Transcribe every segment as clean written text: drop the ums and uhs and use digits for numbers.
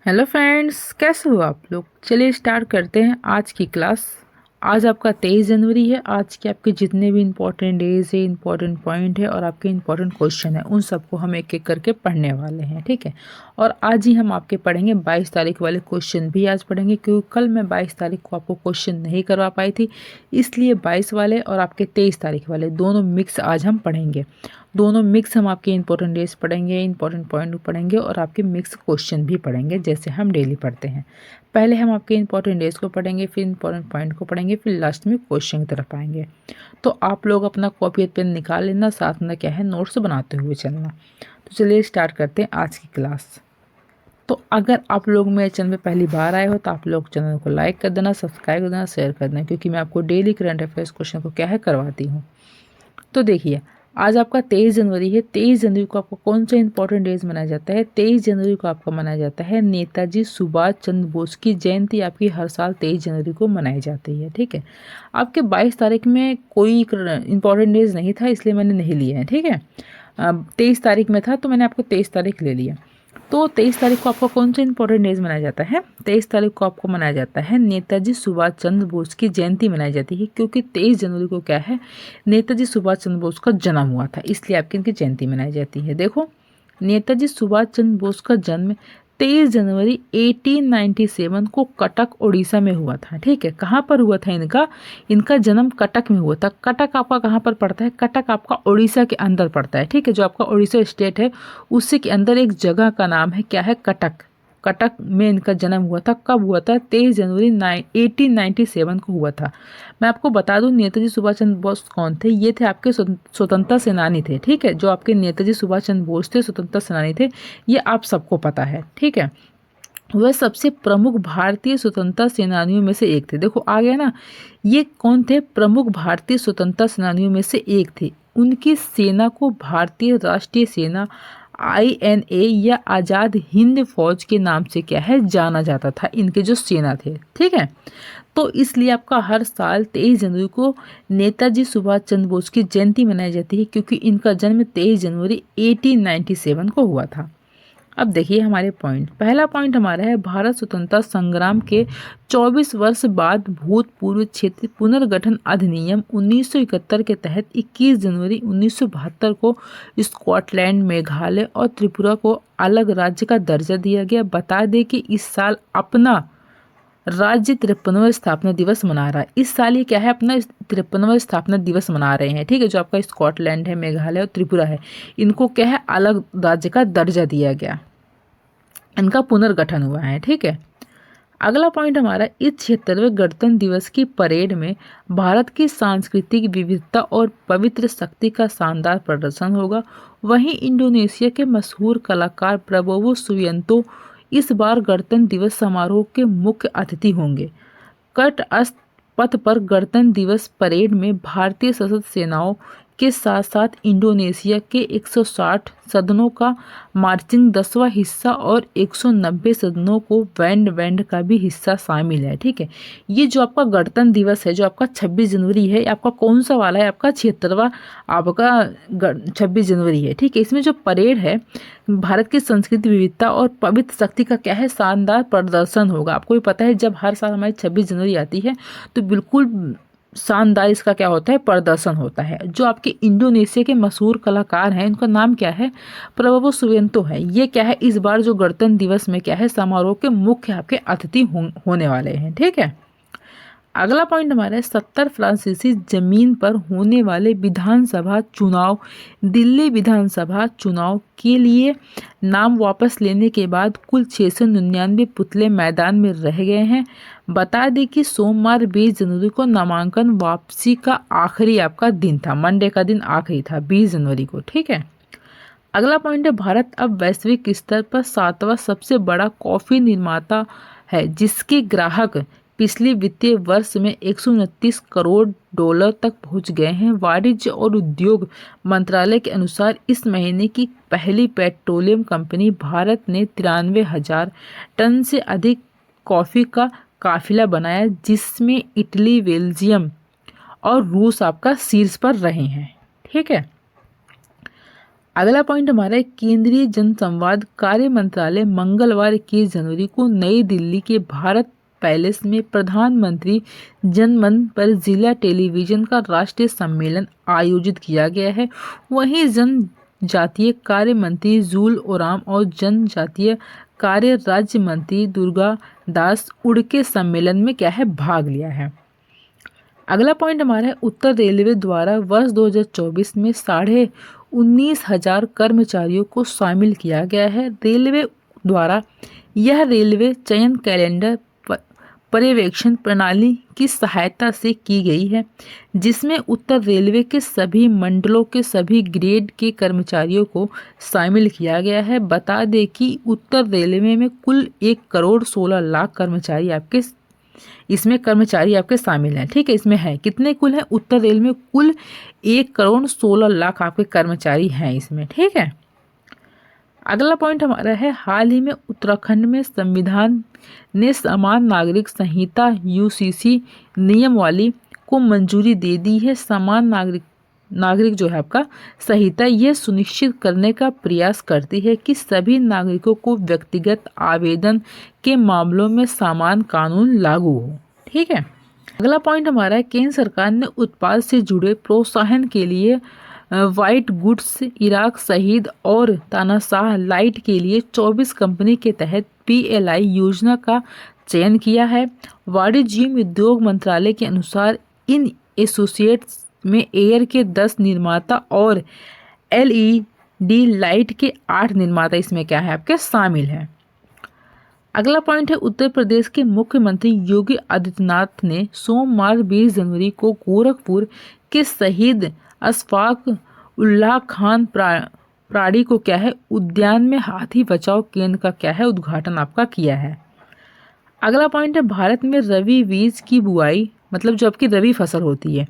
Hello friends, कैसे हो आप लोग। चलिए स्टार्ट करते हैं आज की क्लास। आज आपका 23 जनवरी है। आज के आपके जितने भी इंपॉर्टेंट डेज है, इंपॉर्टेंट पॉइंट है और आपके इंपॉर्टेंट क्वेश्चन है, उन सबको हम एक एक करके पढ़ने वाले हैं, ठीक है। और आज ही हम आपके पढ़ेंगे 22 तारीख वाले क्वेश्चन भी आज पढ़ेंगे, क्योंकि कल मैं 22 तारीख को आपको क्वेश्चन नहीं करवा पाई थी, इसलिए 22 वाले और आपके 23 तारीख वाले दोनों मिक्स आज हम पढ़ेंगे। दोनों मिक्स हम आपके इंपॉर्टेंट डेज पढ़ेंगे, इंपॉर्टेंट पॉइंट पढ़ेंगे और आपके मिक्स क्वेश्चन भी पढ़ेंगे, जैसे हम डेली पढ़ते हैं। पहले हम आपके इंपॉर्टेंट डेज को पढ़ेंगे, फिर इंपॉर्टेंट पॉइंट को पढ़ेंगे, फिर लास्ट में क्वेश्चन की तरफ आएंगे। तो आप लोग अपना कॉपी पेन निकाल लेना, साथ में क्या है नोट्स बनाते हुए चलना। तो चलिए स्टार्ट करते हैं आज की क्लास। तो अगर आप लोग मेरे चैनल पे पहली बार आए हो तो आप लोग चैनल को लाइक कर देना, सब्सक्राइब कर देना, शेयर कर देना, क्योंकि मैं आपको डेली करंट अफेयर्स क्वेश्चन को क्या है करवाती हूँ। तो देखिए, आज आपका 23 जनवरी है। 23 जनवरी को आपको कौन सा इंपॉर्टेंट डेज मनाया जाता है। 23 जनवरी को आपका मनाया जाता है नेताजी सुभाष चंद्र बोस की जयंती। आपकी हर साल 23 जनवरी को मनाई जाती है, ठीक है। आपके 22 तारीख में कोई इंपॉर्टेंट डेज नहीं था, इसलिए मैंने नहीं लिया है, ठीक है। 23 तारीख में था तो मैंने आपको 23 तारीख ले लिया। तो 23 तारीख को आपका कौन सा इंपॉर्टेंट डेज मनाया जाता है। 23 तारीख को आपको मनाया जाता है नेताजी सुभाष चंद्र बोस की जयंती मनाई जाती है, क्योंकि 23 जनवरी को क्या है नेताजी सुभाष चंद्र बोस का जन्म हुआ था, इसलिए आपकी इनकी जयंती मनाई जाती है। देखो, नेताजी सुभाष चंद्र बोस का जन्म 23 जनवरी 1897 को कटक उड़ीसा में हुआ था, ठीक है। कहाँ पर हुआ था इनका इनका जन्म कटक में हुआ था। कटक आपका कहाँ पर पड़ता है। कटक आपका उड़ीसा के अंदर पड़ता है, ठीक है। जो आपका उड़ीसा स्टेट है उसी के अंदर एक जगह का नाम है क्या है कटक। कटक में इनका जन्म हुआ था। कब हुआ था। 23 जनवरी 1897 को हुआ था। मैं आपको बता दूं नेताजी सुभाष चंद्र बोस कौन थे। ये थे आपके स्वतंत्रता सेनानी थे, ठीक है। जो आपके नेताजी सुभाष चंद्र बोस थे, स्वतंत्रता सेनानी थे, ये आप सबको पता है, ठीक है। वह सबसे प्रमुख भारतीय स्वतंत्रता सेनानियों में से एक थे। देखो आ गया ना, ये कौन थे। प्रमुख भारतीय स्वतंत्रता सेनानियों में से एक थे। उनकी सेना को भारतीय राष्ट्रीय सेना INA या आज़ाद हिंद फौज के नाम से क्या है जाना जाता था, इनके जो सेना थे, ठीक है। तो इसलिए आपका हर साल 23 जनवरी को नेताजी सुभाष चंद्र बोस की जयंती मनाई जाती है, क्योंकि इनका जन्म 23 जनवरी 1897 को हुआ था। अब देखिए हमारे पॉइंट। पहला पॉइंट हमारा है भारत स्वतंत्रता संग्राम के 24 वर्ष बाद भूतपूर्व क्षेत्र पुनर्गठन अधिनियम 1971 के तहत 21 जनवरी 1972 को स्कॉटलैंड, मेघालय और त्रिपुरा को अलग राज्य का दर्जा दिया गया। बता दें कि इस साल अपना राज्य 53वां स्थापना दिवस मना रहा है। इस साल ये क्या है अपना 53वां स्थापना दिवस मना रहे हैं, ठीक है। जो आपका स्कॉटलैंड है, मेघालय और त्रिपुरा है, इनको क्या है अलग राज्य का दर्जा दिया गया, इनका पुनर्गठन हुआ है, ठीक है। अगला पॉइंट हमारा, इस 76वें गणतंत्र दिवस की परेड में भारत की सांस्कृतिक विविधता और पवित्र शक्ति का शानदार प्रदर्शन होगा। वहीं इंडोनेशिया के मशहूर कलाकार प्रबोवो सुबियांतो इस बार गणतंत्र दिवस समारोह के मुख्य अतिथि होंगे। कट अस्त पथ पर गणतंत्र दिवस परेड में भारतीय सशस्त्र सेनाओं के साथ साथ इंडोनेशिया के 160 सदनों का मार्चिंग 10वां हिस्सा और 190 सदनों को बैंड का भी हिस्सा शामिल है, ठीक है। ये जो आपका गणतंत्र दिवस है, जो आपका 26 जनवरी है, आपका कौन सा वाला है, आपका 76वां आपका 26 जनवरी है, ठीक है। इसमें जो परेड है भारत की संस्कृति विविधता और पवित्र शक्ति का क्या है शानदार प्रदर्शन होगा। आपको भी पता है जब हर साल हमारी 26 जनवरी आती है तो बिल्कुल शानदार इसका क्या होता है प्रदर्शन होता है। जो आपके इंडोनेशिया के मशहूर कलाकार हैं, उनका नाम क्या है प्रबोवो सुबियांतो है। ये क्या है इस बार जो गणतंत्र दिवस में क्या है समारोह के मुख्य आपके अतिथि होने वाले हैं, ठीक है। अगला पॉइंट हमारा है 70 फ्रांसीसी जमीन पर होने वाले विधानसभा चुनाव। दिल्ली विधानसभा चुनाव के लिए नाम वापस लेने के बाद कुल 699 पुतले मैदान में रह गए हैं। बता दें कि सोमवार 20 जनवरी को नामांकन वापसी का आखिरी आपका दिन था, मंडे का दिन आखिरी था 20 जनवरी को, ठीक है। अगला पॉइंट है भारत अब वैश्विक स्तर पर 7वां सबसे बड़ा कॉफी निर्माता है, जिसके ग्राहक पिछले वित्तीय वर्ष में 129 करोड़ डॉलर तक पहुंच गए हैं। वाणिज्य और उद्योग मंत्रालय के अनुसार इस महीने की पहली पेट्रोलियम कंपनी भारत ने 93,000 टन से अधिक कॉफ़ी का काफिला बनाया, जिसमें इटली, बेल्जियम और रूस आपका शीर्ष पर रहे हैं, ठीक है। अगला पॉइंट हमारा है, केंद्रीय जनसंवाद कार्य मंत्रालय मंगलवार 21 जनवरी को नई दिल्ली के भारत पैलेस में प्रधानमंत्री जनमन पर जिला टेलीविजन का राष्ट्रीय सम्मेलन आयोजित किया गया है। वहीं जनजातीय कार्य मंत्री जुल ओराम और जनजातीय कार्य राज्य मंत्री दुर्गा दास उड़के सम्मेलन में क्या है भाग लिया है। अगला पॉइंट हमारा है, उत्तर रेलवे द्वारा वर्ष 2024 में 19,500 कर्मचारियों को शामिल किया गया है। रेलवे द्वारा यह रेलवे चयन कैलेंडर पर्यवेक्षण प्रणाली की सहायता से की गई है, जिसमें उत्तर रेलवे के सभी मंडलों के सभी ग्रेड के कर्मचारियों को शामिल किया गया है। बता दें कि उत्तर रेलवे में कुल 1,16,00,000 कर्मचारी आपके शामिल हैं। ठीक है, इसमें है कितने कुल है, उत्तर रेल में कुल 1,16,00,000 आपके कर्मचारी हैं इसमें। ठीक है, अगला पॉइंट हमारा है, हाल ही में उत्तराखंड में संविधान ने समान नागरिक संहिता यूसीसी नियमावली को मंजूरी दे दी है। समान नागरिक जो है आपका संहिता यह सुनिश्चित करने का प्रयास करती है कि सभी नागरिकों को व्यक्तिगत आवेदन के मामलों में समान कानून लागू हो। ठीक है, अगला पॉइंट हमारा है, केंद्र सरकार ने उत्पाद से जुड़े प्रोत्साहन के लिए व्हाइट गुड्स, इराक शहीद और तानाशाह लाइट के लिए 24 कंपनी के तहत PLI योजना का चयन किया है। वाणिज्य एवं उद्योग मंत्रालय के अनुसार इन एसोसिएट्स में एयर के 10 निर्माता और LED लाइट के 8 निर्माता इसमें क्या है आपके शामिल हैं। अगला पॉइंट है, उत्तर प्रदेश के मुख्यमंत्री योगी आदित्यनाथ ने सोमवार 20 जनवरी को गोरखपुर के शहीद अशफाक उल्लाह खान प्राणी को क्या है उद्यान में हाथी बचाओ केंद्र का क्या है उद्घाटन आपका किया है। अगला पॉइंट है, भारत में रबी बीज की बुआई मतलब जो आपकी रबी फसल होती है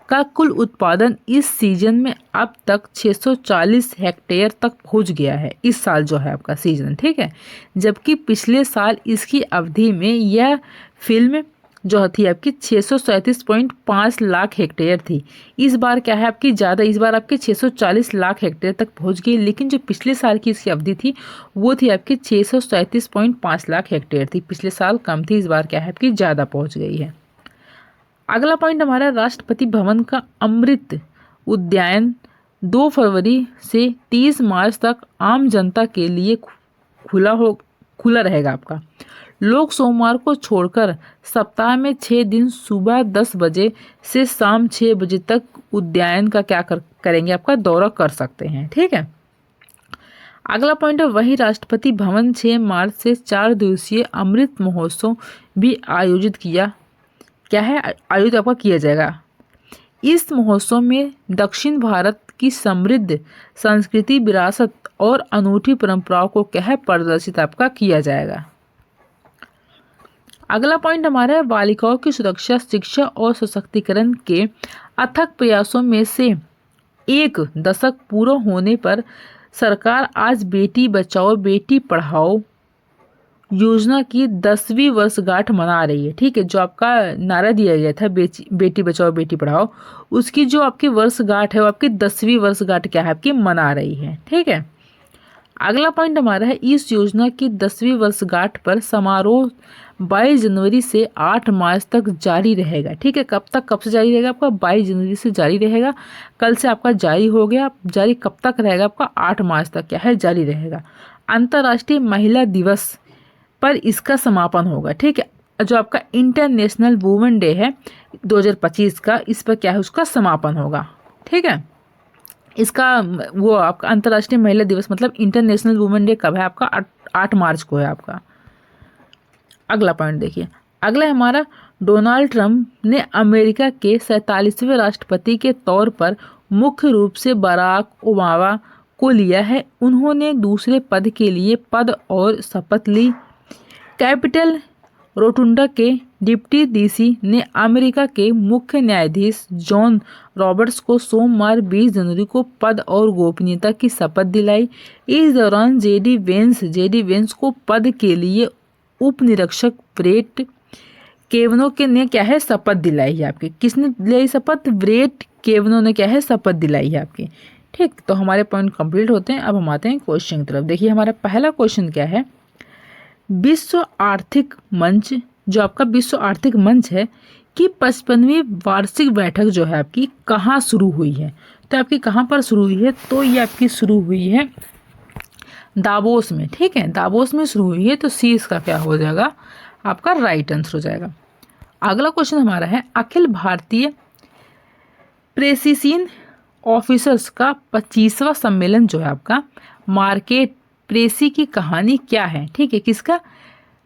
का कुल उत्पादन इस सीजन में अब तक 640 हेक्टेयर तक पहुंच गया है, इस साल जो है आपका सीजन। ठीक है, जबकि पिछले साल इसकी अवधि में यह फिल्म जो थी आपकी 637.5 लाख हेक्टेयर थी। इस बार क्या है आपकी ज़्यादा, इस बार आपकी 640 लाख हेक्टेयर तक पहुंच गई, लेकिन जो पिछले साल की इसकी अवधि थी वो थी आपकी 637.5 लाख हेक्टेयर थी। पिछले साल कम थी, इस बार क्या है आपकी ज़्यादा पहुंच गई है। अगला पॉइंट हमारा, राष्ट्रपति भवन का अमृत उद्यान 2 फरवरी से 30 मार्च तक आम जनता के लिए खुला रहेगा आपका। लोग सोमवार को छोड़कर सप्ताह में 6 दिन सुबह 10 बजे से शाम 6 बजे तक उद्यान का क्या करेंगे आपका दौरा कर सकते हैं। ठीक है, अगला पॉइंट है, वही राष्ट्रपति भवन 6 मार्च से 4 दिवसीय अमृत महोत्सव भी आयोजित आपका किया जाएगा। इस महोत्सव में दक्षिण भारत की समृद्ध संस्कृति, विरासत और अनूठी परंपराओं को क्या है प्रदर्शित आपका किया जाएगा। अगला पॉइंट हमारा है, बालिकाओं की सुरक्षा, शिक्षा और सशक्तिकरण के अथक प्रयासों में से 1 दशक पूरा होने पर सरकार आज बेटी बचाओ बेटी पढ़ाओ योजना की 10वीं वर्षगांठ मना रही है। ठीक है, जो आपका नारा दिया गया था बेटी बचाओ बेटी पढ़ाओ, उसकी जो आपकी वर्षगांठ है वो आपकी 10वीं वर्षगांठ क्या है आपकी मना रही है। ठीक है, अगला पॉइंट हमारा है, इस योजना की 10वीं वर्षगांठ पर समारोह 22 जनवरी से 8 मार्च तक जारी रहेगा। ठीक है, कब से जारी रहेगा आपका 22 जनवरी से जारी रहेगा, कल से आपका जारी हो गया। जारी कब तक रहेगा आपका 8 मार्च तक क्या है जारी रहेगा। अंतर्राष्ट्रीय महिला दिवस पर इसका समापन होगा। ठीक है, जो आपका इंटरनेशनल वुमेन डे है 2025 का, इस पर क्या है उसका समापन होगा। ठीक है, इसका वो आपका अंतर्राष्ट्रीय महिला दिवस मतलब इंटरनेशनल वुमेन डे कब है आपका 8 मार्च को है आपका। अगला पॉइंट देखिए, अगला हमारा, डोनाल्ड ट्रंप ने अमेरिका के 47वें राष्ट्रपति के तौर पर मुख्य रूप से बराक ओबामा को लिया है। उन्होंने दूसरे पद के लिए पद और शपथ ली। कैपिटल रोटुंडा के डिप्टी डीसी ने अमेरिका के मुख्य न्यायाधीश जॉन रॉबर्ट्स को सोमवार 20 जनवरी को पद और गोपनीयता की शपथ दिलाई। इस दौरान जेडी वेंस को पद के लिए उप निरीक्षक ब्रेट केवनो के ने क्या है शपथ दिलाई है आपकी। किसने दिलाई शपथ? ब्रेट केवनो ने क्या है शपथ दिलाई है आपकी। ठीक, तो हमारे पॉइंट कंप्लीट होते हैं। अब हम आते हैं क्वेश्चन की तरफ। देखिए हमारा पहला क्वेश्चन क्या है, विश्व आर्थिक मंच, जो आपका विश्व आर्थिक मंच है कि 55वीं वार्षिक बैठक जो है आपकी कहाँ शुरू हुई है। तो आपकी कहाँ पर शुरू हुई है, तो ये आपकी शुरू हुई है दावोस में। ठीक है, दावोस में शुरू हुई है, तो सी इसका क्या हो जाएगा, आपका राइट आंसर हो जाएगा। अगला क्वेश्चन हमारा है, अखिल भारतीय प्रेसिशन ऑफिसर्स का 25वां सम्मेलन जो है आपका मार्केट प्रेसी की कहानी क्या है। ठीक है, किसका,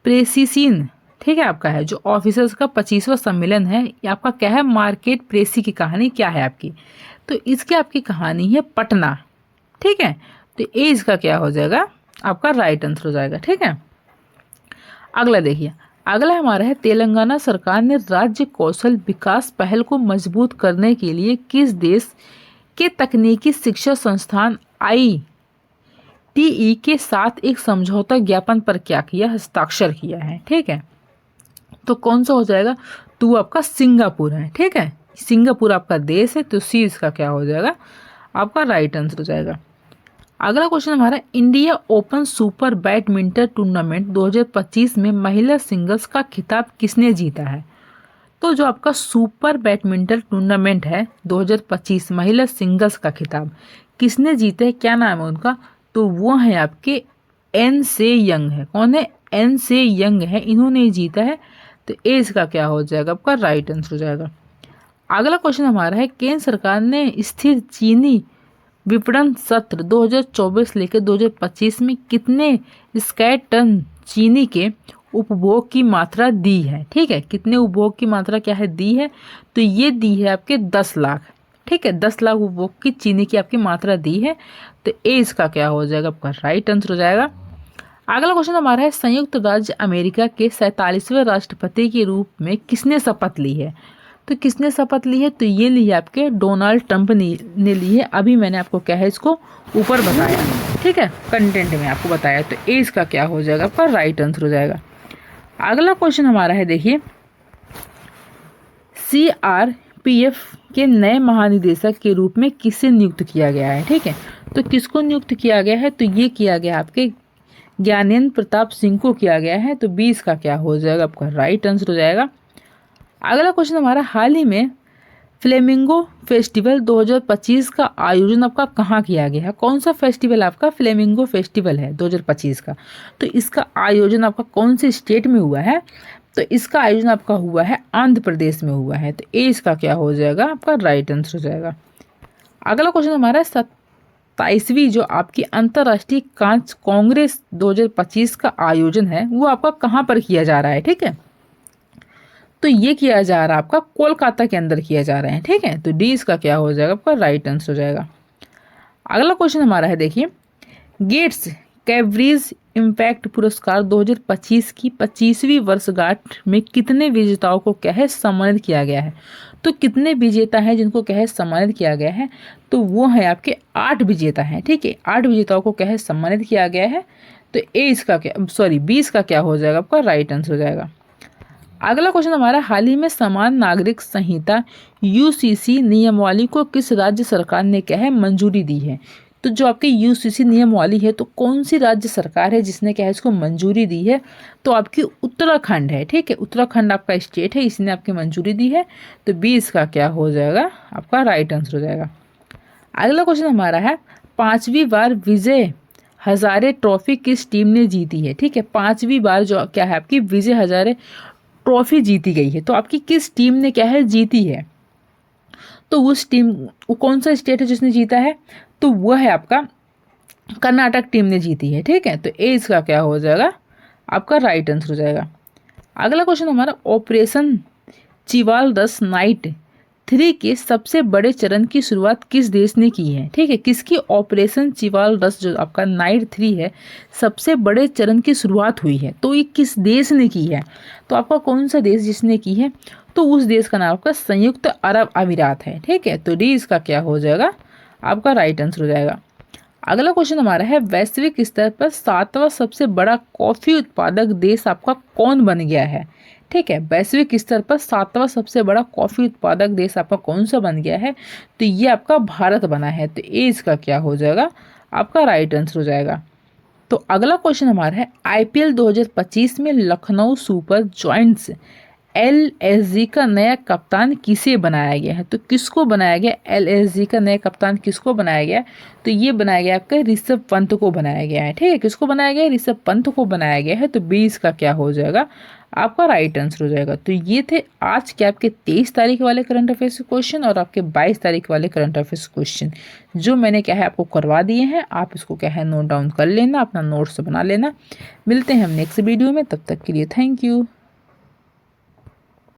प्रेसिशन, ठीक है आपका है जो ऑफिसर्स का 25वां सम्मेलन है, ये आपका क्या है, मार्केट प्रेसी की कहानी क्या है आपकी। तो इसकी आपकी कहानी है पटना। ठीक है, तो ए इसका क्या हो जाएगा, आपका राइट आंसर हो जाएगा। ठीक है, अगला देखिए, अगला हमारा है, तेलंगाना सरकार ने राज्य कौशल विकास पहल को मजबूत करने के लिए किस देश के तकनीकी शिक्षा संस्थान ITE के साथ एक समझौता ज्ञापन पर क्या किया, हस्ताक्षर किया है। ठीक है, तो कौन सा हो जाएगा, तो आपका सिंगापुर है। ठीक है, सिंगापुर आपका देश है, तो सी इसका क्या हो जाएगा, आपका राइट आंसर हो जाएगा। अगला क्वेश्चन हमारा, India open super badminton tournament 2025 में महिला सिंगल्स का खिताब किसने जीता है। तो जो आपका सुपर बैडमिंटन टूर्नामेंट है 2025 महिला सिंगल्स का खिताब किसने जीता है, क्या नाम है उनका, तो वो है आपके एन से यंग है। कौन है, एन से यंग है, इन्होंने जीता है। तो ए इसका क्या हो जाएगा, आपका राइट आंसर हो जाएगा। अगला क्वेश्चन हमारा है, केंद्र सरकार ने स्थिर चीनी विपणन सत्र 2024 लेकर 2025 में कितने स्कैट टन चीनी के उपभोग की मात्रा दी है। ठीक है, कितने उपभोग की मात्रा क्या है, दी है, तो ये दी है आपके 10 लाख। ठीक है, 10 लाख उपभोग की चीनी की आपकी मात्रा दी है। तो ए इसका क्या हो जाएगा, आपका राइट आंसर हो जाएगा। अगला क्वेश्चन हमारा है, संयुक्त राज्य अमेरिका के 47वें राष्ट्रपति के रूप में किसने शपथ ली है। तो किसने शपथ ली है, तो ये ली है आपके डोनाल्ड ट्रंप ने ली है। अभी मैंने आपको क्या है, इसको ऊपर बताया, ठीक है, कंटेंट में आपको बताया। तो ए इसका क्या हो जाएगा, आपका राइट आंसर हो जाएगा। अगला क्वेश्चन हमारा है, देखिए CRPF के नए महानिदेशक के रूप में किसे नियुक्त किया गया है। ठीक है, तो किसको नियुक्त किया गया है, तो ये किया गया आपके ज्ञानेंद्र प्रताप सिंह को किया गया है। तो 20 का क्या हो जाएगा, आपका राइट आंसर हो जाएगा। अगला क्वेश्चन हमारा, हाल ही में फ्लेमिंगो फेस्टिवल 2025 का आयोजन आपका कहाँ किया गया है। कौन सा फेस्टिवल आपका फ्लेमिंगो फेस्टिवल है 2025 का, तो इसका आयोजन आपका कौन से स्टेट में हुआ है, तो इसका आयोजन आपका हुआ है आंध्र प्रदेश में हुआ है। तो ए इसका क्या हो जाएगा, आपका राइट आंसर हो जाएगा। अगला क्वेश्चन हमारा, 27वीं जो आपकी अंतर्राष्ट्रीय कांच कांग्रेस 2025 का आयोजन है वो आपका कहाँ पर किया जा रहा है। ठीक है, तो ये किया जा रहा है आपका कोलकाता के अंदर किया जा रहा है। ठीक है, तो डी इसका क्या हो जाएगा, आपका राइट आंसर हो जाएगा। अगला क्वेश्चन हमारा है, देखिए गेट्स कैम्ब्रिज इम्पैक्ट पुरस्कार 2025 की 25वीं वर्षगांठ में कितने विजेताओं को क्या है, सम्मानित किया गया है। तो कितने विजेता हैं जिनको क्या है सम्मानित किया गया है, तो वो है आपके 8 विजेता हैं। ठीक है, 8 विजेताओं को क्या है सम्मानित किया गया है। तो ए इसका क्या, सॉरी 20 का क्या हो जाएगा, आपका राइट आंसर हो जाएगा। अगला क्वेश्चन हमारा, हाल ही में समान नागरिक संहिता UCC नियमावली को किस राज्य सरकार ने क्या है मंजूरी दी है। तो जो आपकी UCC नियमावली है, तो कौन सी राज्य सरकार है जिसने क्या है इसको मंजूरी दी है, तो आपकी उत्तराखंड है। ठीक है, उत्तराखंड आपका स्टेट है, इसने आपकी मंजूरी दी है। तो 20 का क्या हो जाएगा, आपका राइट आंसर हो जाएगा। अगला क्वेश्चन हमारा है, 5वीं बार विजय हजारे ट्रॉफी किस टीम ने जीती है। ठीक है, 5वीं बार जो क्या है आपकी विजय हजारे ट्रॉफी जीती गई है, तो आपकी किस टीम ने क्या है जीती है, तो उस टीम, कौन सा स्टेट है जिसने जीता है, तो वह है आपका कर्नाटक टीम ने जीती है। ठीक है, तो ए इसका क्या हो जाएगा, आपका राइट आंसर हो जाएगा। अगला क्वेश्चन हमारा, ऑपरेशन चिवालदस नाइट 3 के सबसे बड़े चरण की शुरुआत किस देश ने की है। ठीक है, किसकी ऑपरेशन चिवालदस जो आपका नाइट 3 है सबसे बड़े चरण की शुरुआत हुई है, तो ये किस देश ने की है, तो आपका कौन सा देश जिसने की है, तो उस देश का नाम आपका संयुक्त अरब अमीरात है। ठीक है, तो डी इसका क्या हो जाएगा, आपका राइट आंसर हो जाएगा। अगला क्वेश्चन हमारा है, वैश्विक स्तर पर 7वां सबसे बड़ा कॉफी उत्पादक देश आपका कौन बन गया है। ठीक है, वैश्विक स्तर पर 7वां सबसे बड़ा कॉफी उत्पादक देश आपका कौन सा बन गया है? तो ये आपका भारत बना है। तो ए इसका क्या हो जाएगा? आपका राइट आंसर हो जाएगा। तो अगला क्वेश्चन हमारा है, आईपीएल 2025 में लखनऊ सुपर जॉइंट्स एलएसजी का नया कप्तान किसे बनाया गया है? तो किसको बनाया गया? एलएसजी का नया कप्तान किसको बनाया गया? तो ये बनाया गया आपका ऋषभ पंत को बनाया गया है। ठीक है, किसको बनाया गया? ऋषभ पंत को बनाया गया है। तो 20 का क्या हो जाएगा? आपका राइट आंसर हो जाएगा। तो ये थे आज के आपके 23 तारीख वाले करंट अफेयर्स क्वेश्चन और आपके 22 तारीख वाले करंट अफेयर्स क्वेश्चन जो मैंने क्या है आपको करवा दिए हैं। आप इसको क्या है नोट डाउन कर लेना, अपना नोट्स बना लेना। मिलते हैं हम नेक्स्ट वीडियो में, तब तक के लिए थैंक यू।